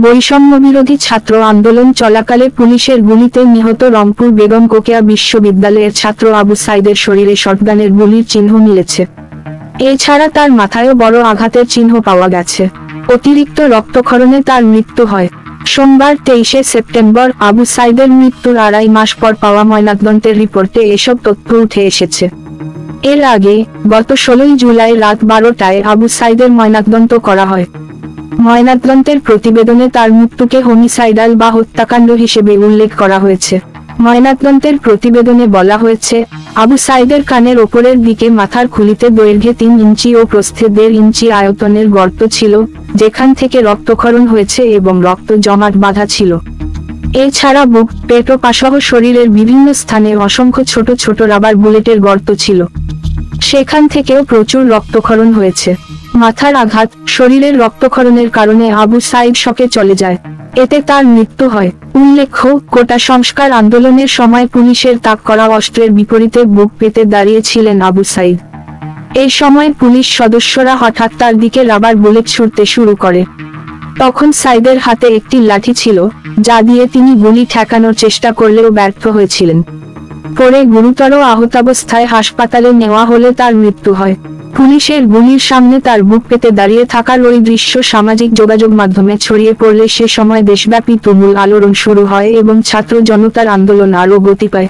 বৈষম্যবিরোধী ছাত্র আন্দোলন চলাকালে পুলিশের গুলিতে নিহত রংপুর বেগম রোকেয়া বিশ্ববিদ্যালয়ের ছাত্র আবু সাইদের শরীরে শটগানের গুলির চিহ্ন মিলেছে। এছাড়া তার মাথায়ও বড় আঘাতের চিহ্ন পাওয়া গেছে। অতিরিক্ত রক্তক্ষরণে তার মৃত্যু হয়। সোমবার 23শে সেপ্টেম্বর আবু সাইদের মৃত্যুর 2.5 মাস পর পাওয়া ময়নাতদন্তের রিপোর্টে এসব তথ্য উঠে এসেছে। এর আগে গত 16 জুলাই রাত 12টায় আবু সাইদের ময়নাতদন্ত করা হয়। ময়নাতদন্তের প্রতিবেদনে তার মৃত্যুকে হোমিসাইডাল বা হত্যাকাণ্ড হিসেবে উল্লেখ করা হয়েছে। ময়নাতদন্তের প্রতিবেদনে বলা হয়েছে, আবু সাইদের কানের ওপরের দিকে মাথার খুলিতে দৈর্ঘ্যে 3 ইঞ্চি ও প্রস্থে 1.5 ইঞ্চি আয়তনের গর্ত ছিল, যেখান থেকে রক্তক্ষরণ হয়েছে এবং রক্ত জমাট বাঁধা ছিল। এছাড়া বুক, পেট ও পাসহ শরীরের বিভিন্ন স্থানে অসংখ্য ছোট ছোট রাবার বুলেটের গর্ত ছিল। সেখান থেকেও প্রচুর রক্তক্ষরণ হয়েছে। মাথার আঘাত, শরীরের রক্তক্ষরণের কারণে আবু সাইদ শকে চলে যায়। এতে তার মৃত্যু হয়। উল্লেখ্য, কোটা সংস্কার আন্দোলনের সময় পুলিশের তাক করা অস্ত্রের বিপরীতে বুক পেতে দাঁড়িয়েছিলেন আবু সাইদ। এই সময় পুলিশ সদস্যরা হঠাৎ তার দিকে রাবার বুলেট ছুড়তে শুরু করে। তখন সাইদের হাতে একটি লাঠি ছিল, যা দিয়ে তিনি গুলি ঠেকানোর চেষ্টা করলেও ব্যর্থ হয়েছিলেন। পরে গুরুতর আহতাবস্থায় হাসপাতালে নেওয়া হলে তার মৃত্যু হয়। পুলিশের গুলির সামনে তার বুক পেতে দাঁড়িয়ে থাকার ওই দৃশ্য সামাজিক যোগাযোগ মাধ্যমে ছড়িয়ে পড়লে সে সময় দেশব্যাপী তুমুল আলোড়ন শুরু হয় এবং ছাত্র জনতার আন্দোলন আরও গতি পায়।